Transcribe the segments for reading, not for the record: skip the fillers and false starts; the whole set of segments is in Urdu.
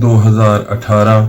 2018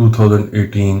2018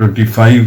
25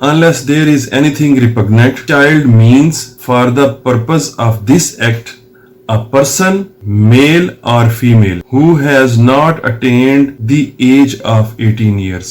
unless there is anything repugnant, child means for the purpose of this act a person, male or female, who has not attained the age of 18 years.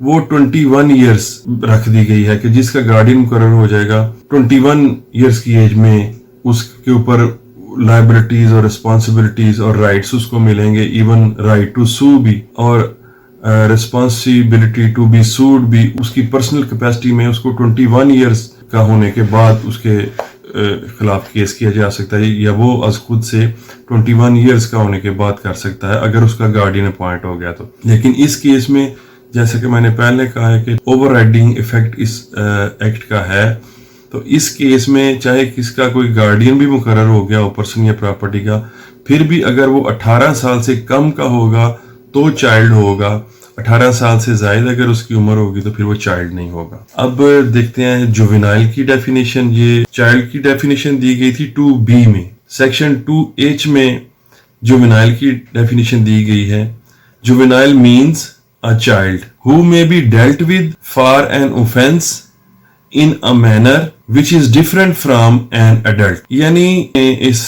وہ 21 ایئرس رکھ دی گئی ہے کہ جس کا گارڈین مقرر ہو جائے گا 21 ایئرس کی ایج میں اس کے اوپر لائبلٹیز اور ریسپانسبلٹیز اور رائٹس اس کو ملیں گے، ایون رائٹ ٹو سو بھی، اور ریسپانسبلٹی ٹو بی سوڈ بھی اس کی پرسنل کیپیسٹی میں اس کو 21 ایئرس کا ہونے کے بعد اس کے خلاف کیس کیا جا سکتا ہے، یا وہ از خود سے 21 ایئرس کا ہونے کے بعد کر سکتا ہے اگر اس کا گارڈین اپوائنٹ ہو گیا تو۔ لیکن اس کیس میں جیسا کہ میں نے پہلے کہا ہے کہ اوور رائڈنگ ایفیکٹ اس ایکٹ کا ہے، تو اس کیس میں چاہے کس کا کوئی گارڈین بھی مقرر ہو گیا ہو پرسن یا پراپرٹی کا، پھر بھی اگر وہ 18 سال سے کم کا ہوگا تو چائلڈ ہوگا، 18 سال سے زائد اگر اس کی عمر ہوگی تو پھر وہ چائلڈ نہیں ہوگا۔ اب دیکھتے ہیں جوینائل کی ڈیفینیشن۔ یہ چائلڈ کی ڈیفینیشن دی گئی تھی 2B میں، سیکشن 2H میں جوینائل کی ڈیفینیشن دی گئی ہے۔ Juvenile means a child who may be dealt with for an offense in a manner which is different from an adult۔ یعنی اس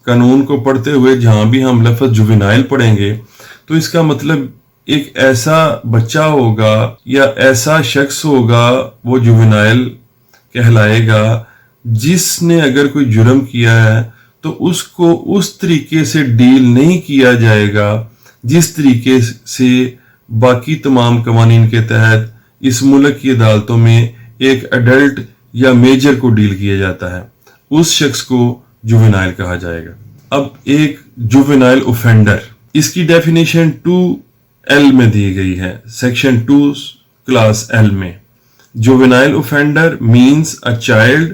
قانون کو پڑھتے ہوئے جہاں بھی ہم لفظ جوینائل پڑھیں گے تو اس کا مطلب ایک ایسا بچہ ہوگا یا ایسا شخص ہوگا، وہ جوینائل کہلائے گا، جس نے اگر کوئی جرم کیا ہے تو اس کو اس طریقے سے ڈیل نہیں کیا جائے گا جس طریقے سے باقی تمام قوانین کے تحت اس ملک کی عدالتوں میں ایک ایڈلٹ یا میجر کو ڈیل کیا جاتا ہے، اس شخص کو جوینائل کہا جائے گا۔ اب ایک جوینائل اوفینڈر، اس کی ڈیفینیشن 2L میں دی گئی ہے، سیکشن 2 کلاس L میں۔ Juvenile offender means a child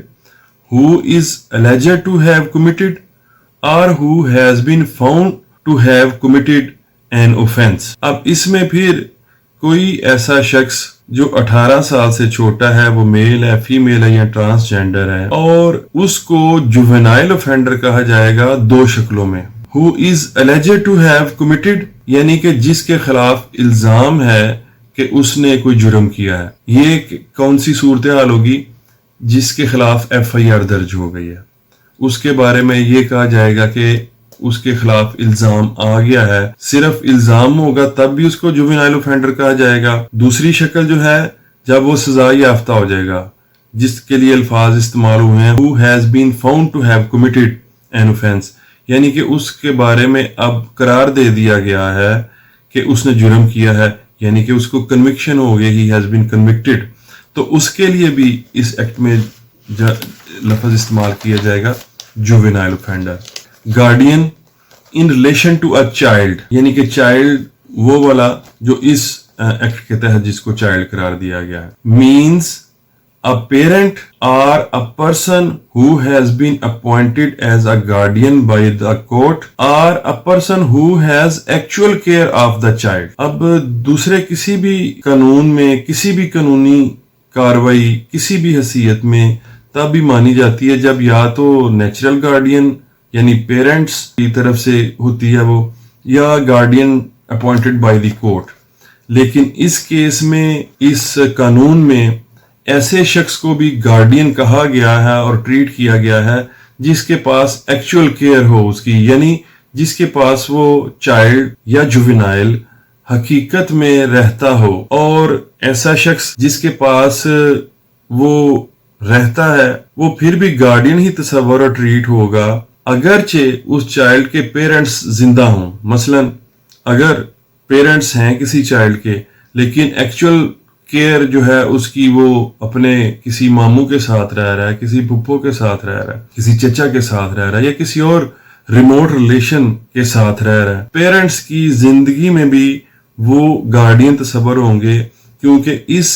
who is alleged to have committed or who has been found to have committed an offense۔ اب اس میں پھر کوئی ایسا شخص جو 18 سال سے چھوٹا ہے، وہ میل ہے، فیمیل ہے یا ٹرانسجینڈر ہے، اور اس کو جوینائل اوفینڈر کہا جائے گا دو شکلوں میں۔ who is alleged to have committed یعنی کہ جس کے خلاف الزام ہے کہ اس نے کوئی جرم کیا ہے۔ یہ کون سی صورتحال ہوگی؟ جس کے خلاف FIR درج ہو گئی ہے، اس کے بارے میں یہ کہا جائے گا کہ اس کے خلاف الزام آ گیا ہے۔ صرف الزام ہوگا تب بھی اس کو جوینائل اوفینڈر کہا جائے گا۔ دوسری شکل جو ہے جب وہ سزا یافتہ ہو جائے گا، جس کے لیے الفاظ استعمال ہوئے ہیں who has been found to have committed an offense، یعنی کہ اس کے بارے میں اب قرار دے دیا گیا ہے کہ اس نے جرم کیا ہے، یعنی کہ اس کو کنوکشن ہو گئی، he has been convicted، تو اس کے لیے بھی اس ایکٹ میں لفظ استعمال کیا جائے گا juvenile offender. Guardian in relation to a child, یعنی کہ چائلڈ وہ والا جو اس ایکٹ کے تحت جس کو چائلڈ قرار دیا گیا ہے۔ مینز اے پیرنٹ اور a person who has been appointed as a guardian by the court اور a person who has actual care of the child. اب دوسرے کسی بھی قانون میں کسی بھی قانونی کاروائی کسی بھی حیثیت میں تب بھی مانی جاتی ہے جب یا تو نیچرل گارڈین یعنی پیرنٹس کی طرف سے ہوتی ہے وہ، یا guardian appointed by the court. لیکن اس کیس میں اس قانون میں ایسے شخص کو بھی گارڈین کہا گیا ہے اور ٹریٹ کیا گیا ہے جس کے پاس ایکچوئل کیئر ہو اس کی، یعنی جس کے پاس وہ چائلڈ یا جوینائل حقیقت میں رہتا ہو، اور ایسا شخص جس کے پاس وہ رہتا ہے وہ پھر بھی گارڈین ہی تصور اور ٹریٹ ہوگا اگرچہ اس چائلڈ کے پیرنٹس زندہ ہوں۔ مثلا اگر پیرنٹس ہیں کسی چائلڈ کے لیکن ایکچوئل کیئر جو ہے اس کی وہ اپنے کسی ماموں کے ساتھ رہ رہا ہے، کسی پھپھو کے ساتھ رہ رہا ہے، کسی چچا کے ساتھ رہ رہا ہے، یا کسی اور ریموٹ ریلیشن کے ساتھ رہ رہا ہے، پیرنٹس کی زندگی میں بھی وہ گارڈین تصور ہوں گے، کیونکہ اس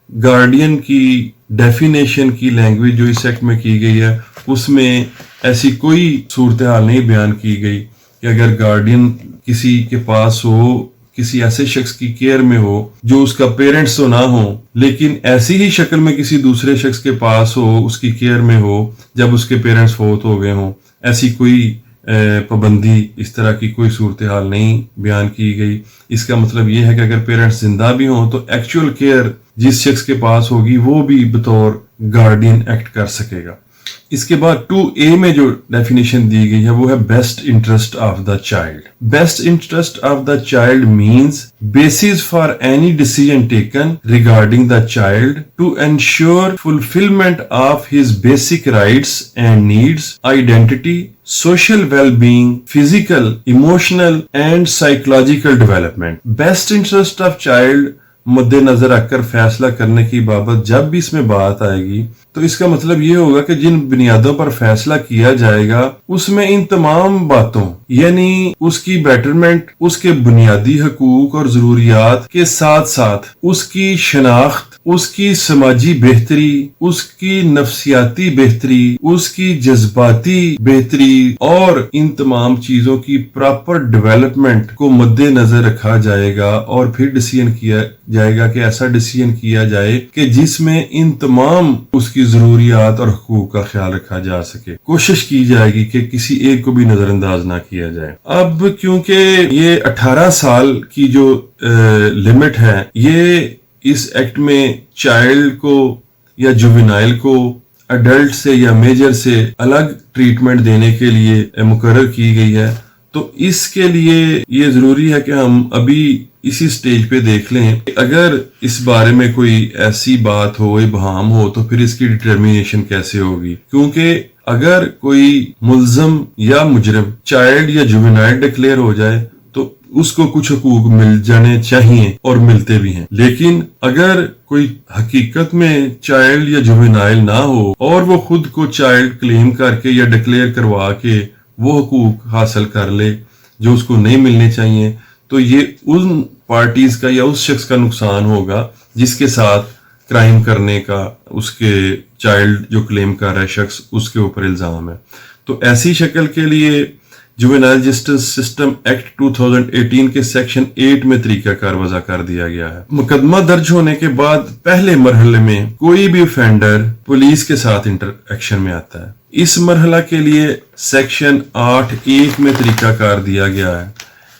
گارڈین کی ڈیفینیشن کی لینگویج جو اس ایکٹ میں کی گئی ہے اس میں ایسی کوئی صورتحال نہیں بیان کی گئی کہ اگر گارڈین کسی کے پاس ہو، کسی ایسے شخص کی کیئر میں ہو جو اس کا پیرنٹس تو نہ ہو لیکن ایسی ہی شکل میں کسی دوسرے شخص کے پاس ہو، اس کی کیئر میں ہو جب اس کے پیرنٹس فوت ہو گئے ہوں، ایسی کوئی پابندی، اس طرح کی کوئی صورتحال نہیں بیان کی گئی۔ اس کا مطلب یہ ہے کہ اگر پیرنٹس زندہ بھی ہوں تو ایکچوئل کیئر جس شخص کے پاس ہوگی وہ بھی بطور گارڈین ایکٹ کر سکے گا۔ اس کے بعد 2A میں جو ڈیفینیشن دی گئی ہے وہ ہے best interest of the child. Best interest of the child means basis for any decision taken regarding the child to ensure fulfilment of his basic rights and needs, identity, social well-being, physical, emotional and psychological development. Best interest of child مد نظر رکھ کر فیصلہ کرنے کی بابت جب بھی اس میں بات آئے گی تو اس کا مطلب یہ ہوگا کہ جن بنیادوں پر فیصلہ کیا جائے گا اس میں ان تمام باتوں یعنی اس کی بیٹرمنٹ, اس کے بنیادی حقوق اور ضروریات کے ساتھ ساتھ اس کی شناخت, اس کی سماجی بہتری, اس کی نفسیاتی بہتری, اس کی جذباتی بہتری اور ان تمام چیزوں کی پراپر ڈیولپمنٹ کو مد نظر رکھا جائے گا, اور پھر ڈیسیژن کیا جائے گا کہ ایسا ڈیسیژن کیا جائے کہ جس میں ان تمام اس کی ضروریات اور حقوق کا خیال رکھا جا سکے. کوشش کی جائے گی کہ کسی ایک کو بھی نظر انداز نہ کیا جائے. اب کیونکہ یہ 18 سال کی جو لمٹ ہے یہ اس ایکٹ میں چائلڈ کو یا جوینائل کو اڈلٹ سے یا میجر سے الگ ٹریٹمنٹ دینے کے لیے مقرر کی گئی ہے, تو اس کے لیے یہ ضروری ہے کہ ہم ابھی اسی سٹیج پہ دیکھ لیں کہ اگر اس بارے میں کوئی ایسی بات ہو, ابہام ہو, تو پھر اس کی ڈٹرمینیشن کیسے ہوگی. کیونکہ اگر کوئی ملزم یا مجرم چائلڈ یا جوینائل ڈکلیئر ہو جائے تو اس کو کچھ حقوق مل جانے چاہیے اور ملتے بھی ہیں, لیکن اگر کوئی حقیقت میں چائلڈ یا جوینائل نہ ہو اور وہ خود کو چائلڈ کلیم کر کے یا ڈکلیئر کروا کے وہ حقوق حاصل کر لے جو اس کو نہیں ملنے چاہیے, تو یہ ان پارٹیز کا یا اس شخص کا نقصان ہوگا جس کے ساتھ کرائم کرنے کا اس کے چائلڈ جو کلیم کر رہا ہے شخص اس کے اوپر الزام ہے. تو ایسی شکل کے لیے جوینائل جسٹس سسٹم ایکٹ 2018 کے سیکشن 8 میں طریقہ کار وضع کر دیا گیا ہے. مقدمہ درج ہونے کے بعد پہلے مرحلے میں کوئی بھی offender پولیس کے ساتھ انٹر ایکشن میں آتا ہے. اس مرحلہ کے لیے سیکشن 8(1) میں طریقہ کار دیا گیا ہے.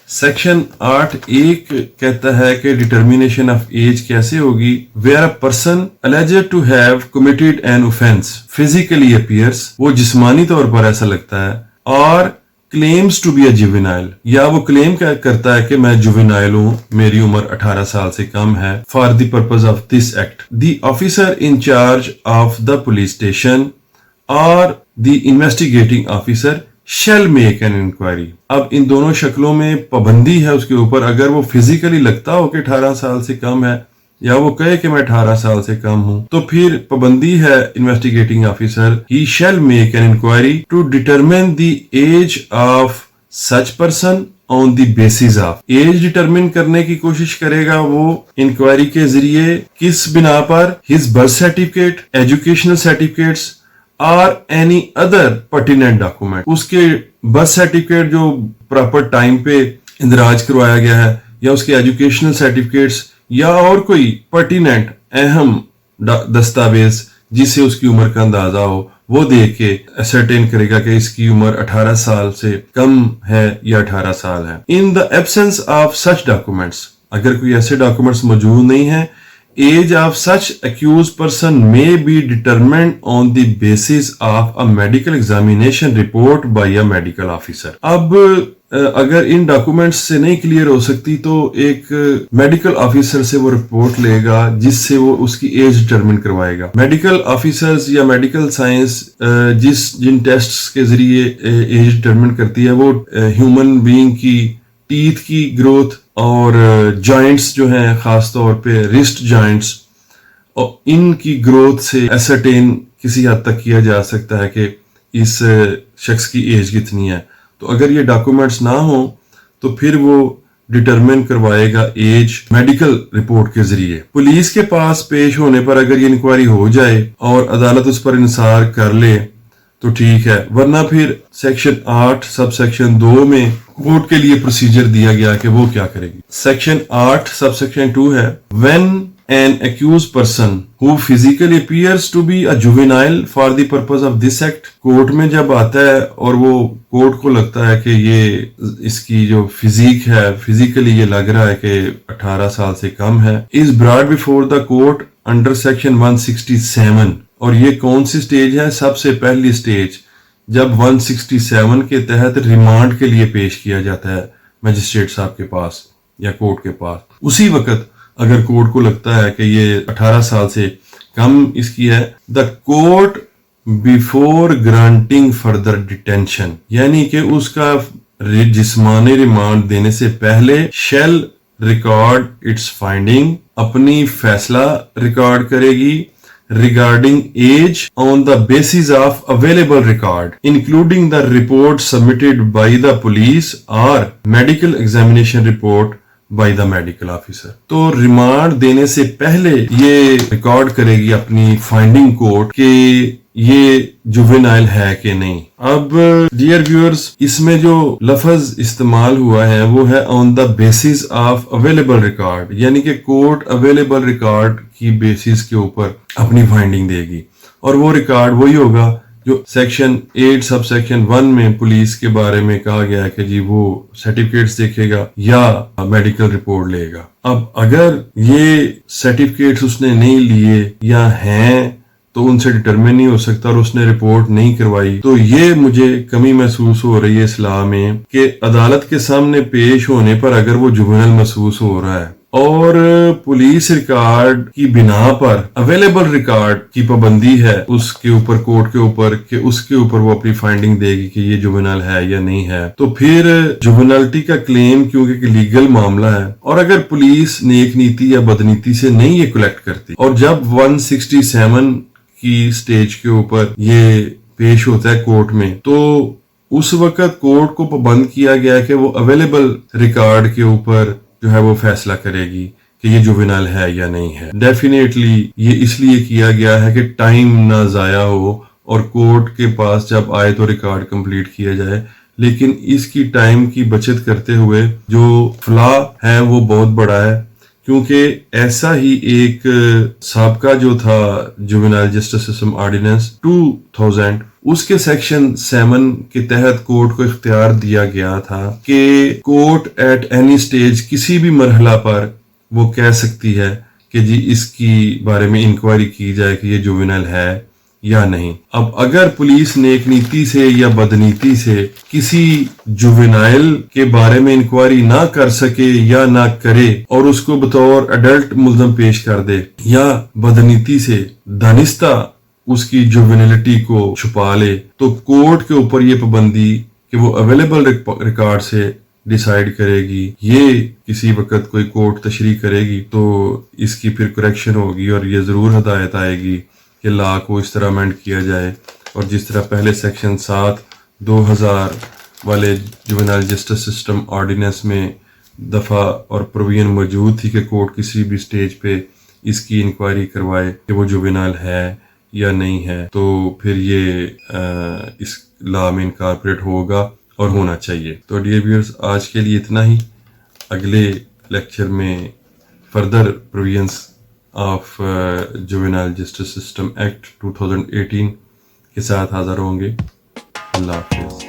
سیکشن 8(1) کہتا ہے کہ ڈٹرمینیشن آف ایج کیسے ہوگی. Where a person alleged to have committed an offense physically appears, وہ جسمانی طور پر ایسا لگتا ہے, اور claims to be a juvenile, یا وہ کلیم کرتا ہے کہ میں جوینائل ہوں, میری عمر 18 سال سے کم ہے. For the purpose of this act, the officer in charge of the police station or the investigating officer shall make an inquiry. اب ان دونوں شکلوں میں پابندی ہے اس کے اوپر. اگر وہ فزیکلی لگتا ہو کہ 18 سال سے کم ہے یا وہ کہے کہ میں 18 سال سے کم ہوں, تو پھر پابندی ہے investigating officer he shall make an inquiry to determine the age of such person on the basis of. Age determine کرنے کی کوشش کرے گا وہ انکوائری کے ذریعے کس بنا پر, his birth certificate, educational certificates or any other pertinent document. اس کے برتھ سرٹیفکیٹ جو پراپر ٹائم پہ اندراج کروایا گیا ہے, یا اس کے ایجوکیشنل سرٹیفکیٹس, یا اور کوئی پرٹیننٹ اہم دستاویز جس سے اس کی عمر کا اندازہ ہو, وہ دیکھ کے اسرٹین کرے گا کہ اس کی عمر 18 سال سے کم ہے یا 18 سال ہے. In the absence of such documents, اگر کوئی ایسے ڈاکومنٹس موجود نہیں ہیں, age of such accused person may be determined on the basis of a medical examination report by a medical officer. اب اگر ان ڈاکومنٹس سے نہیں کلیئر ہو سکتی تو ایک میڈیکل آفیسر سے وہ رپورٹ لے گا جس سے وہ اس کی ایج ڈٹرمن کروائے گا. میڈیکل آفیسرز یا میڈیکل سائنس جن ٹیسٹس کے ذریعے ایج ڈٹرمن کرتی ہے وہ ہیومن بینگ کی ٹیتھ کی گروتھ اور جوائنٹس جو ہیں, خاص طور پہ ریسٹ جوائنٹس, اور ان کی گروتھ سے ایسرٹین کسی حد تک کیا جا سکتا ہے کہ اس شخص کی ایج کتنی ہے. تو اگر یہ ڈاکومنٹس نہ ہوں تو پھر وہ ڈٹرمن کروائے گا ایج میڈیکل رپورٹ کے ذریعے. پولیس کے پاس پیش ہونے پر اگر یہ انکوائری ہو جائے اور عدالت اس پر انحصار کر لے تو ٹھیک ہے, ورنہ پھر سیکشن 8 سب سیکشن 2 میں کورٹ کے لیے پروسیجر دیا گیا کہ وہ کیا کرے گی. سیکشن 8 سب سیکشن 2 ہے, when an accused person who physically appears to be a juvenile for the purpose of this act, court میں جب آتا ہے اور وہ کورٹ کو لگتا ہے کہ یہ اس کی جو فزیک ہے, فزیکلی یہ لگ رہا ہے کہ 18 سال سے کم ہے, is brought before the court under section 167 اور یہ کون سی سٹیج ہے؟ سب سے پہلی سٹیج جب 167 کے تحت ریمانڈ کے لیے پیش کیا جاتا ہے مجسٹریٹ صاحب کے پاس یا کورٹ کے پاس. اسی وقت اگر کورٹ کو لگتا ہے کہ یہ 18 سال سے کم اس کی ہے, the court before granting further detention, یعنی کہ اس کا جسمانی ریمانڈ دینے سے پہلے شیل ریکارڈ اٹس فائنڈنگ, اپنی فیصلہ ریکارڈ کرے گی regarding age on the basis of available record, including the report submitted by the police or medical examination report by the medical officer. تو ریمانڈ دینے سے پہلے یہ ریکارڈ کرے گی اپنی فائنڈنگ کورٹ کہ یہ جوینائل ہے کہ نہیں. اب ڈیئر ویورز, اس میں جو لفظ استعمال ہوا ہے وہ ہے on the basis of available record, یعنی کہ کورٹ اویلیبل ریکارڈ کی بیسس کے اوپر اپنی فائنڈنگ دے گی, اور وہ ریکارڈ وہی ہوگا جو سیکشن 8 سب سیکشن 1 میں پولیس کے بارے میں کہا گیا ہے کہ جی وہ سرٹیفکیٹس دیکھے گا یا میڈیکل رپورٹ لے گا. اب اگر یہ سرٹیفکیٹس اس نے نہیں لیے یا ہیں تو ان سے ڈٹرمن نہیں ہو سکتا اور اس نے رپورٹ نہیں کروائی, تو یہ مجھے کمی محسوس ہو رہی ہے اصلاح میں کہ عدالت کے سامنے پیش ہونے پر اگر وہ جوینل محسوس ہو رہا ہے اور پولیس ریکارڈ کی بنا پر اویلیبل ریکارڈ کی پابندی ہے اس کے اوپر, کورٹ کے اوپر, کہ اس کے اوپر وہ اپنی فائنڈنگ دے گی کہ یہ جوینل ہے یا نہیں ہے, تو پھر جوینلٹی کا کلیم کیونکہ لیگل معاملہ ہے, اور اگر پولیس نیک نیتی یا بدنیتی سے نہیں یہ کلیکٹ کرتی اور جب 167 کی سٹیج کے اوپر یہ پیش ہوتا ہے کورٹ میں, تو اس وقت کورٹ کو پابند کیا گیا کہ وہ اویلیبل ریکارڈ کے اوپر جو ہے وہ فیصلہ کرے گی کہ یہ جوینائل ہے یا نہیں ہے. ڈیفینیٹلی یہ اس لیے کیا گیا ہے کہ ٹائم نہ ضائع ہو اور کورٹ کے پاس جب آئے تو ریکارڈ کمپلیٹ کیا جائے, لیکن اس کی ٹائم کی بچت کرتے ہوئے جو فلاح ہے وہ بہت بڑا ہے, کیونکہ ایسا ہی ایک سابقہ جو تھا جوینائل جسٹس سسٹم آرڈیننس 2000, اس کے سیکشن 7 کے تحت کورٹ کو اختیار دیا گیا تھا کہ کورٹ ایٹ اینی سٹیج کسی بھی مرحلہ پر وہ کہہ سکتی ہے کہ جی اس کی بارے میں انکوائری کی جائے کہ یہ جوینائل ہے یا نہیں. اب اگر پولیس نیک نیتی سے یا بدنیتی سے کسی جوینائل کے بارے میں انکوائری نہ کر سکے یا نہ کرے اور اس کو بطور ایڈلٹ ملزم پیش کر دے, یا بدنیتی سے دانستہ اس کی جوینلٹی کو چھپا لے, تو کورٹ کے اوپر یہ پابندی کہ وہ اویلیبل ریکارڈ سے ڈیسائیڈ کرے گی. یہ کسی وقت کوئی کورٹ تشریح کرے گی تو اس کی پھر کریکشن ہوگی اور یہ ضرور ہدایت آئے گی کہ لا کو اس طرح امینڈ کیا جائے, اور جس طرح پہلے سیکشن 7/2000 والے جوینائل جسٹس سسٹم آرڈیننس میں دفعہ اور پروویژن موجود تھی کہ کورٹ کسی بھی سٹیج پہ اس کی انکوائری کروائے کہ وہ جوینائل ہے یا نہیں ہے, تو پھر یہ اس لا میں انکارپوریٹ ہوگا اور ہونا چاہیے. تو ڈیئر ویورز, آج کے لیے اتنا ہی. اگلے لیکچر میں further provisions of juvenile justice system act 2018 کے ساتھ حاضر ہوں گے. اللہ حافظ.